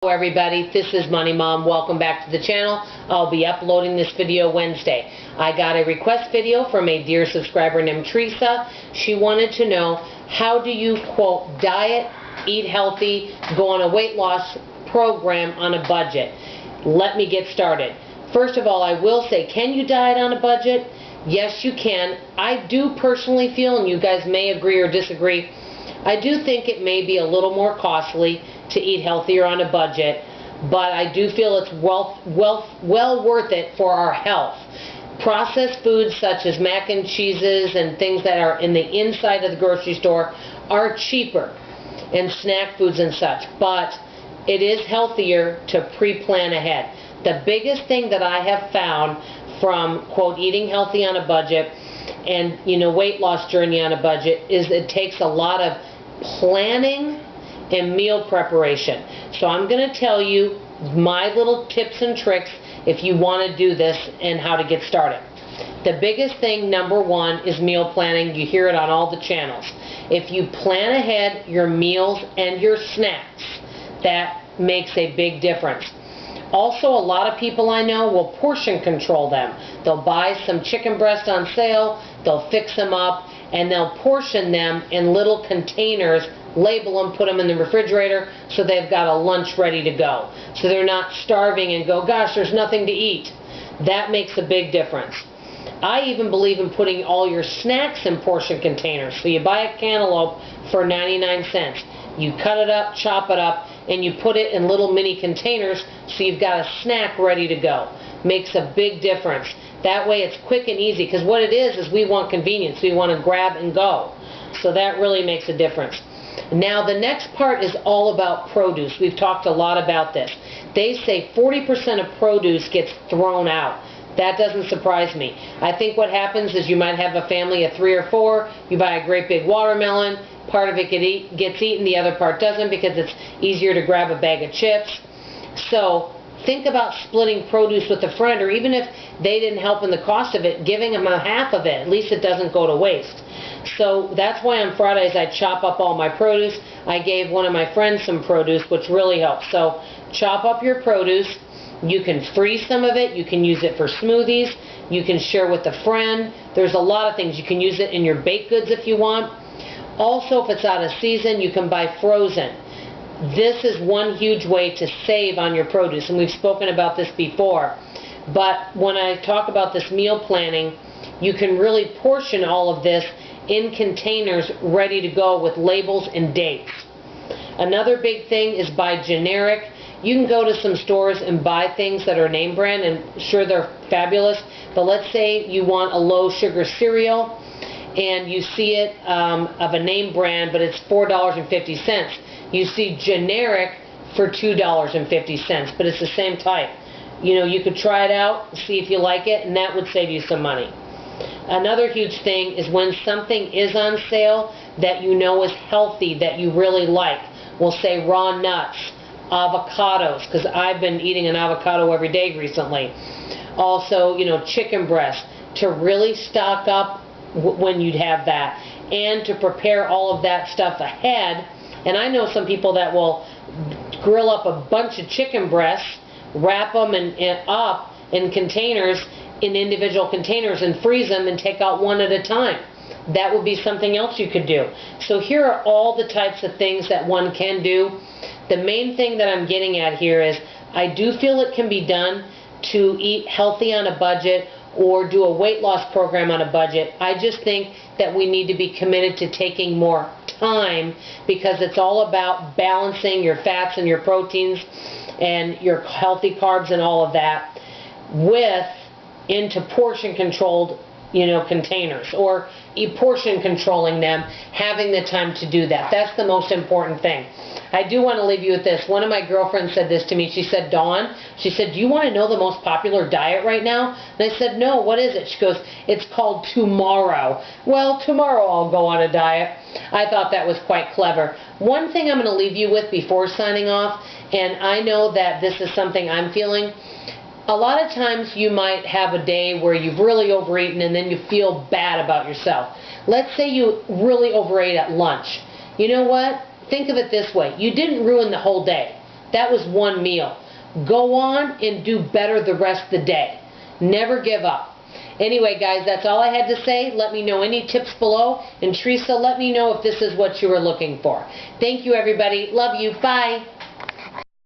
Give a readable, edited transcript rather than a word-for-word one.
Hello everybody, this is Money Mom. Welcome back to the channel. I'll be uploading this video Wednesday. I got a request video from a dear subscriber named Teresa. She wanted to know, how do you, quote, diet, eat healthy, go on a weight loss program on a budget? Let me get started. First of all, I will say, can you diet on a budget? Yes, you can. I do personally feel, and you guys may agree or disagree, I do think it may be a little more costly to eat healthier on a budget, but I do feel it's well worth it for our health. Processed foods such as mac and cheeses and things that are in the inside of the grocery store are cheaper, and snack foods and such, but it is healthier to pre-plan ahead. The biggest thing that I have found from, quote, eating healthy on a budget and, weight loss journey on a budget is it takes a lot of planning and meal preparation. So I'm going to tell you my little tips and tricks if you want to do this and how to get started. The biggest thing, number one, is meal planning. You hear it on all the channels. If you plan ahead your meals and your snacks, that makes a big difference. Also, a lot of people I know will portion control them. They'll buy some chicken breast on sale, they'll fix them up, and they'll portion them in little containers, label them, put them in the refrigerator, so they've got a lunch ready to go. So they're not starving and go, gosh, there's nothing to eat. That makes a big difference. I even believe in putting all your snacks in portion containers. So you buy a cantaloupe for 99 cents. You cut it up, chop it up, and you put it in little mini containers so you've got a snack ready to go. Makes a big difference. That way it's quick and easy, because what it is we want convenience. We want to grab and go. So that really makes a difference. Now the next part is all about produce. We've talked a lot about this. They say 40% of produce gets thrown out. That doesn't surprise me. I think what happens is you might have a family of 3 or 4, you buy a great big watermelon, part of it gets eaten, the other part doesn't, because it's easier to grab a bag of chips. So think about splitting produce with a friend, or even if they didn't help in the cost of it, giving them a half of it. At least it doesn't go to waste. So that's why on Fridays I chop up all my produce. I gave one of my friends some produce, which really helps. So chop up your produce. You can freeze some of it. You can use it for smoothies. You can share with a friend. There's a lot of things. You can use it in your baked goods if you want. Also, if it's out of season, you can buy frozen. This is one huge way to save on your produce, and we've spoken about this before. But when I talk about this meal planning, you can really portion all of this in containers ready to go with labels and dates. Another big thing is buy generic. You can go to some stores and buy things that are name brand, and sure, they're fabulous, but let's say you want a low sugar cereal and you see it of a name brand, but it's $4.50. You see generic for $2.50, but it's the same type. You could try it out, see if you like it, and that would save you some money. Another huge thing is when something is on sale that you know is healthy, that you really like. We'll say raw nuts, avocados, because I've been eating an avocado every day recently. Also, chicken breast, to really stock up when you'd have that, and to prepare all of that stuff ahead. And I know some people that will grill up a bunch of chicken breasts, wrap them up in containers, in individual containers, and freeze them and take out one at a time. That would be something else you could do. So here are all the types of things that one can do. The main thing that I'm getting at here is I do feel it can be done to eat healthy on a budget or do a weight loss program on a budget. I just think that we need to be committed to taking more time, because it's all about balancing your fats and your proteins and your healthy carbs and all of that into portion controlled containers, or portion controlling them, having the time to do that. That's the most important thing. I do want to leave you with this. One of my girlfriends said this to me. She said, Dawn, she said, do you want to know the most popular diet right now? And I said, no, what is it? She goes, it's called tomorrow. Well, tomorrow I'll go on a diet. I thought that was quite clever. One thing I'm going to leave you with before signing off, and I know that this is something I'm feeling, a lot of times you might have a day where you've really overeaten and then you feel bad about yourself. Let's say you really overate at lunch. You know what? Think of it this way. You didn't ruin the whole day. That was one meal. Go on and do better the rest of the day. Never give up. Anyway, guys, that's all I had to say. Let me know any tips below. And Teresa, let me know if this is what you were looking for. Thank you, everybody. Love you. Bye.